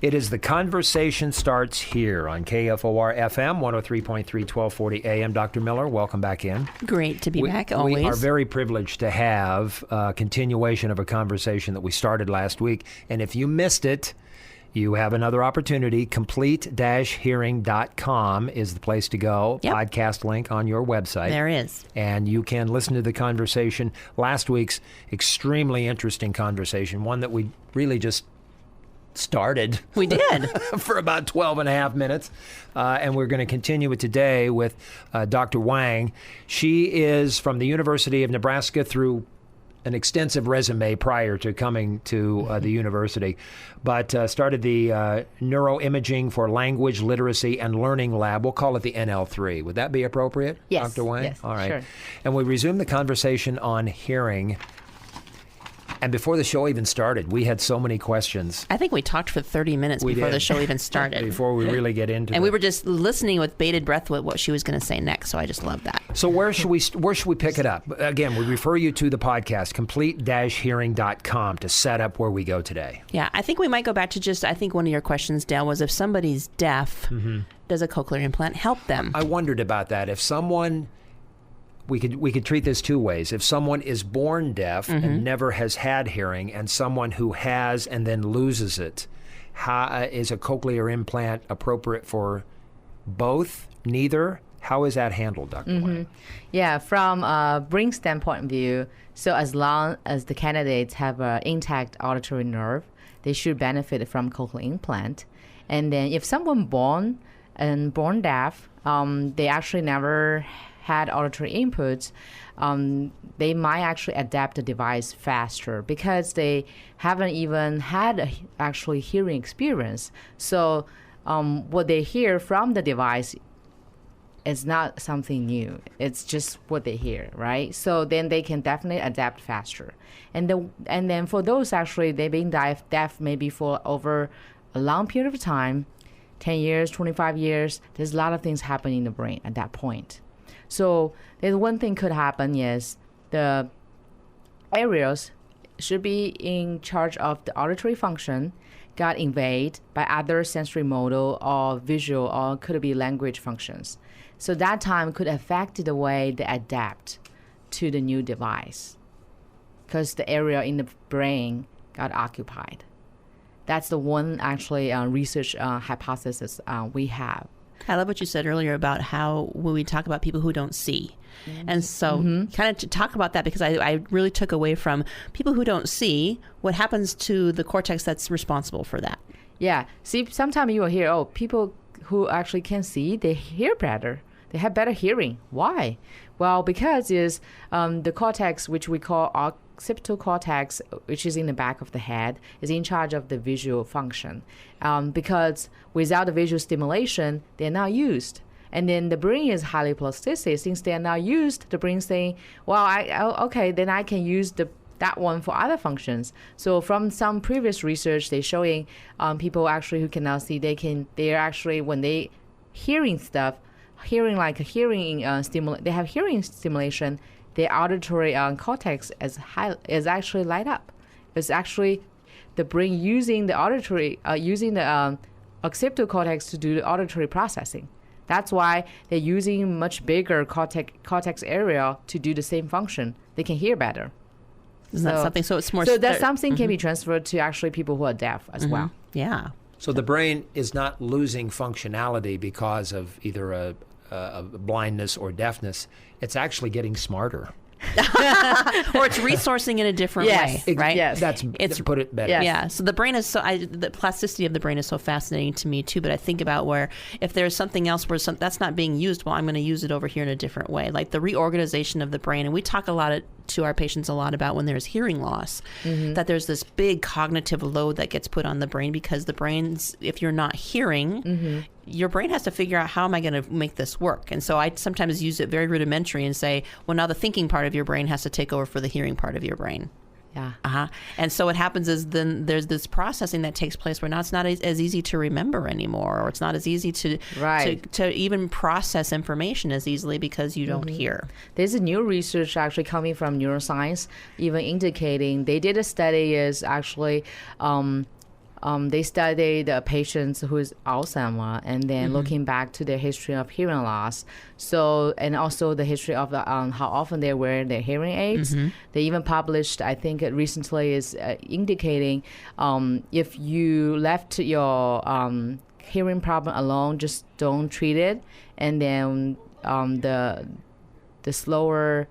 It is The Conversation Starts Here on KFOR FM, 103.3, 1240 AM. Dr. Miller, welcome back in. Great to be back, always. We are very privileged to have a continuation of a conversation that we started last week. And if you missed it, you have another opportunity. Complete-hearing.com is the place to go. Yep. Podcast link on your website. There is. And you can listen to the conversation. Last week's extremely interesting conversation, one that we really just started. We did. For about 12 and a half minutes. And we're going to continue it today with Dr. Wang. She is from the University of Nebraska through an extensive resume prior to coming to the university, but started the Neuroimaging for Language, Literacy, and Learning Lab. We'll call it the NL3. Would that be appropriate, Yes, Dr. Wang? yes, All right. sure. And we resumed the conversation on hearing. And before the show even started, we had so many questions. I think we talked for 30 minutes before the show even started. Before we really get into it. And we were just listening with bated breath with what she was going to say next, so I just love that. So where should we pick it up? Again, we refer you to the podcast, complete-hearing.com, to set up where we go today. Yeah, I think we might go back to I think one of your questions, Dale, was if somebody's deaf, does a cochlear implant help them? I wondered about that. If someone... We could treat this two ways. If someone is born deaf and never has had hearing, and someone who has and then loses it, how, is a cochlear implant appropriate for both, neither? How is that handled, Dr. Wang? Yeah, from a brain standpoint of view, so as long as the candidates have an intact auditory nerve, they should benefit from cochlear implant. And then if someone born deaf, they actually never had auditory inputs, they might actually adapt the device faster because they haven't even had actually hearing experience. So what they hear from the device is not something new. It's just what they hear, right? So then they can definitely adapt faster. And then for those actually, they've been deaf maybe for over a long period of time, 10 years, 25 years, there's a lot of things happening in the brain at that point. So there's one thing could happen is the areas should be in charge of the auditory function got invaded by other sensory motor or visual or could be language functions. So that time could affect the way they adapt to the new device because the area in the brain got occupied. That's the one actually research hypothesis we have. I love what you said earlier about how when we talk about people who don't see. And so kind of to talk about that, because I really took away from people who don't see, what happens to the cortex that's responsible for that. Yeah. See, sometimes you will hear, people who actually can see, they hear better. They have better hearing. Why? Well, because is the cortex, which we call occipital cortex, which is in the back of the head, is in charge of the visual function. Because without the visual stimulation, they're not used. And then the brain is highly plastic. Since they are not used, the brain saying, well, then I can use that one for other functions. So from some previous research, they're showing people actually who cannot see, they're actually, when they hearing stuff, they have hearing stimulation, the auditory cortex is actually light up. It's actually the brain using the occipital cortex to do the auditory processing. That's why they're using much bigger cortex area to do the same function. They can hear better. Isn't that something? So it's more. So that something can be transferred to actually people who are deaf as well. Yeah. So the brain is not losing functionality because of either a blindness or deafness. It's actually getting smarter. Or it's resourcing in a different way, right? Yes. That's put it better. Yes. Yeah. So the brain is the plasticity of the brain is so fascinating to me too. But I think about where if there's something else where that's not being used, well, I'm going to use it over here in a different way, like the reorganization of the brain. And we talk to our patients a lot about when there's hearing loss, that there's this big cognitive load that gets put on the brain because the brain's, if you're not hearing, your brain has to figure out how am I going to make this work. And so I sometimes use it very rudimentary and say, well, now the thinking part of your brain has to take over for the hearing part of your brain. Yeah. And so what happens is then there's this processing that takes place where now it's not as easy to remember anymore, or it's not as easy to even process information as easily because you don't hear. There's a new research actually coming from neuroscience, even indicating they did a study is actually they studied patients who is Alzheimer, and then looking back to their history of hearing loss. So, and also the history of how often they wear their hearing aids. They even published, I think recently, is indicating if you left your hearing problem alone, just don't treat it, and then the slower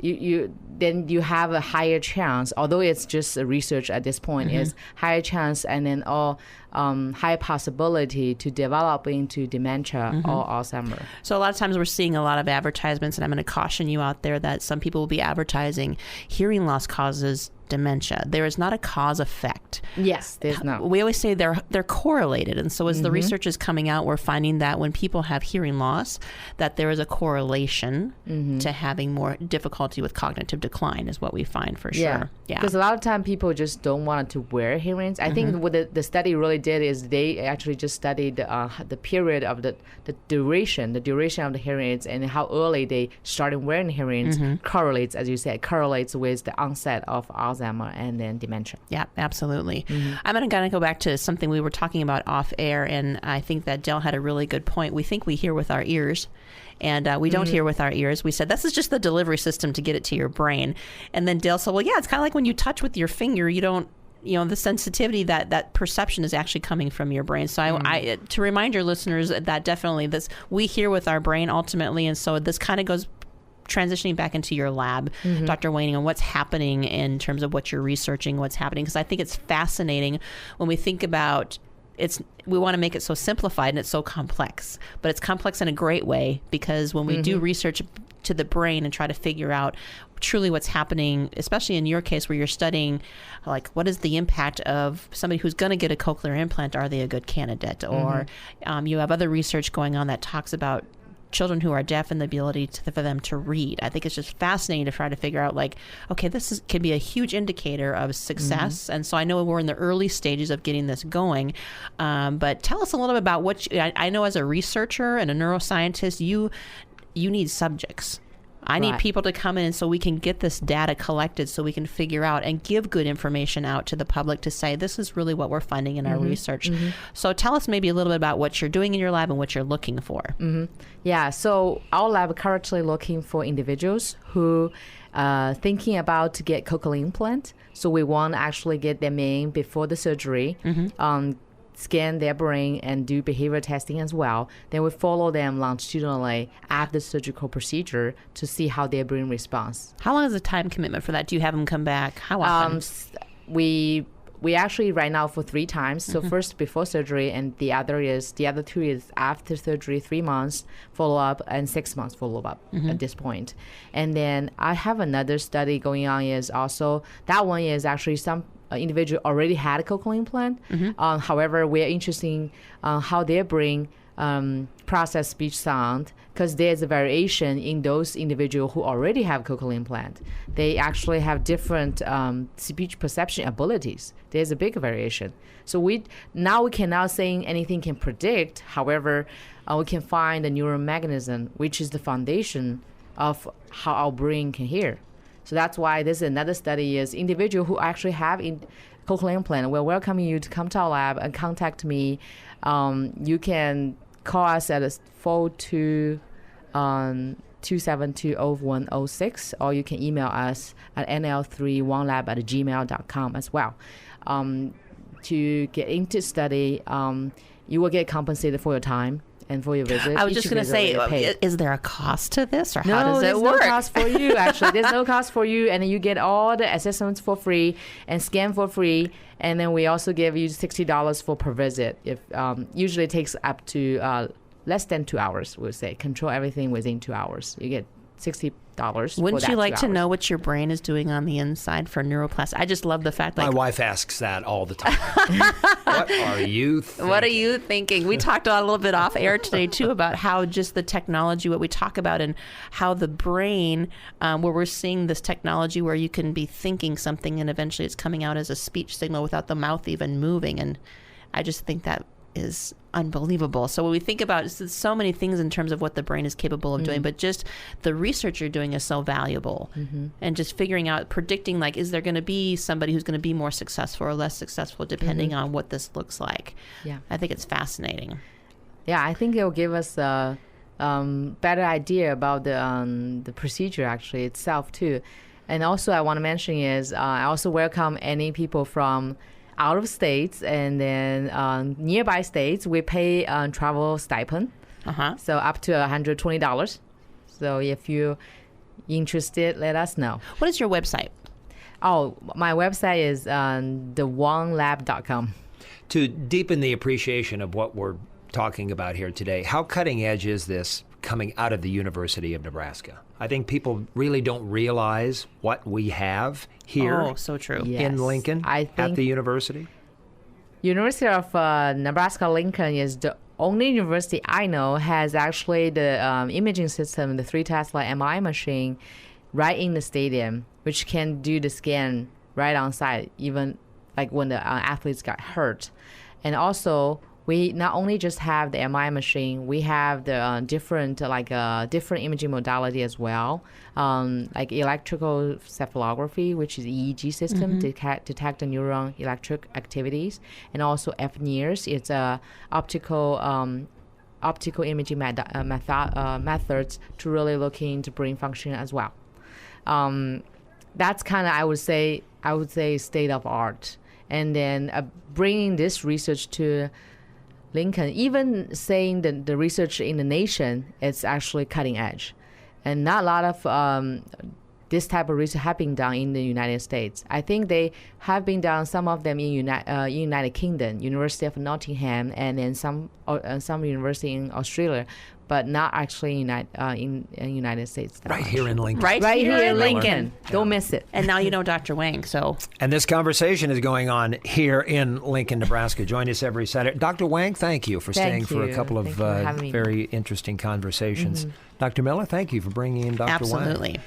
then you have a higher chance, although it's just a research at this point, is higher chance and then high possibility to develop into dementia or Alzheimer. So a lot of times we're seeing a lot of advertisements, and I'm going to caution you out there that some people will be advertising hearing loss causes dementia. There is not a cause effect. Yes, there's not. We always say they're correlated, and so as the research is coming out, we're finding that when people have hearing loss, that there is a correlation to having more difficulty with cognitive decline, is what we find for sure. Yeah, because a lot of time people just don't want to wear hearing aids. I think what the study really did is they actually just studied the period of the duration of the hearing aids, and how early they started wearing hearing aids correlates, as you said, correlates with the onset of Alzheimer's and then dementia. Yeah, absolutely. I'm going to go back to something we were talking about off air, and I think that Dell had a really good point. We think we hear with our ears, and we don't hear with our ears. We said, this is just the delivery system to get it to your brain. And then Dell said, well, yeah, it's kind of like when you touch with your finger, you don't, the sensitivity, that perception is actually coming from your brain. So I to remind your listeners that definitely we hear with our brain ultimately. And so this kind of goes transitioning back into your lab, Dr. Wang, and what's happening in terms of what you're researching, what's happening. Because I think it's fascinating when we think about we want to make it so simplified and it's so complex, but it's complex in a great way, because when we do research to the brain and try to figure out truly what's happening, especially in your case where you're studying, like, what is the impact of somebody who's going to get a cochlear implant? Are they a good candidate? Or you have other research going on that talks about children who are deaf and the ability for them to read. I think it's just fascinating to try to figure out, like, okay, can be a huge indicator of success. And so I know we're in the early stages of getting this going, but tell us a little bit about I know as a researcher and a neuroscientist, you need subjects. I need people to come in so we can get this data collected, so we can figure out and give good information out to the public to say, this is really what we're finding in our research. So tell us maybe a little bit about what you're doing in your lab and what you're looking for. Yeah, so our lab currently looking for individuals who thinking about to get cochlear implant. So we want to actually get them in before the surgery, scan their brain and do behavior testing as well. Then we follow them longitudinally after the surgical procedure to see how their brain responds. How long is the time commitment for that? Do you have them come back? How often? We actually right now for 3 times. So first before surgery, and the other 2 is after surgery, 3 months follow up and 6 months follow up at this point. And then I have another study going on, is also that one is actually some individual already had a cochlear implant. However, we're interested in how their brain process speech sound, because there's a variation in those individuals who already have cochlear implant. They actually have different speech perception abilities. There's a big variation. So we cannot say anything can predict. However, we can find the neuromechanism, which is the foundation of how our brain can hear. So that's why this is another study, is individual who actually have cochlear implant. We're welcoming you to come to our lab and contact me. You can call us at 422720106, or you can email us at nl3wanglab@gmail.com as well. To get into study, you will get compensated for your time and for your visit. I was just going to say, is there a cost to this, or how does it work? No, there's no cost for you, actually. There's no cost for you, and then you get all the assessments for free and scan for free, and then we also give you $60 for per visit. If usually it takes up to less than 2 hours, we'll say. Control everything within 2 hours. You get $60. Wouldn't you like to know what your brain is doing on the inside for neuroplasticity? I just love the fact that my wife asks that all the time. What are you thinking? What are you thinking? We talked a little bit off air today too about how just the technology, what we talk about, and how the brain, where we're seeing this technology where you can be thinking something and eventually it's coming out as a speech signal without the mouth even moving. And I just think that is unbelievable. So when we think about so many things in terms of what the brain is capable of doing, but just the research you're doing is so valuable. And just figuring out, predicting, like, is there going to be somebody who's going to be more successful or less successful depending on what this looks like. Yeah. I think it's fascinating. Yeah, I think it will give us a better idea about the procedure actually itself too. And also I want to mention is I also welcome any people from out of states and then nearby states. We pay travel stipend, so up to $120. So if you're interested, let us know. What is your website? Oh, my website is thewanglab.com. To deepen the appreciation of what we're talking about here today, how cutting edge is this coming out of the University of Nebraska? I think people really don't realize what we have here Oh, so true. Yeah. in Lincoln I at think the university. University of Nebraska Lincoln is the only university I know has actually the imaging system, the 3 Tesla MRI machine, right in the stadium, which can do the scan right on site, even like when the athletes got hurt. And also, we not only just have the MRI machine, we have the different imaging modality as well, like electrical cephalography, which is EEG system, detect the neuron electric activities, and also FNIRS. It's optical imaging methods to really look into brain function as well. That's kind of I would say state of art, and then bringing this research to Lincoln, even saying that the research in the nation is actually cutting edge, and not a lot of this type of research have been done in the United States. I think they have been done, some of them in United Kingdom, University of Nottingham, and then some university in Australia, but not actually in United States. Right here in Lincoln. Right here in Lincoln. Lincoln. Don't miss it. And now you know Dr. Wang, so. And this conversation is going on here in Lincoln, Nebraska. Join us every Saturday. Dr. Wang, thank you for staying for a couple of Thank you for having me. very interesting conversations. Dr. Miller, thank you for bringing in Dr. Wang. Absolutely.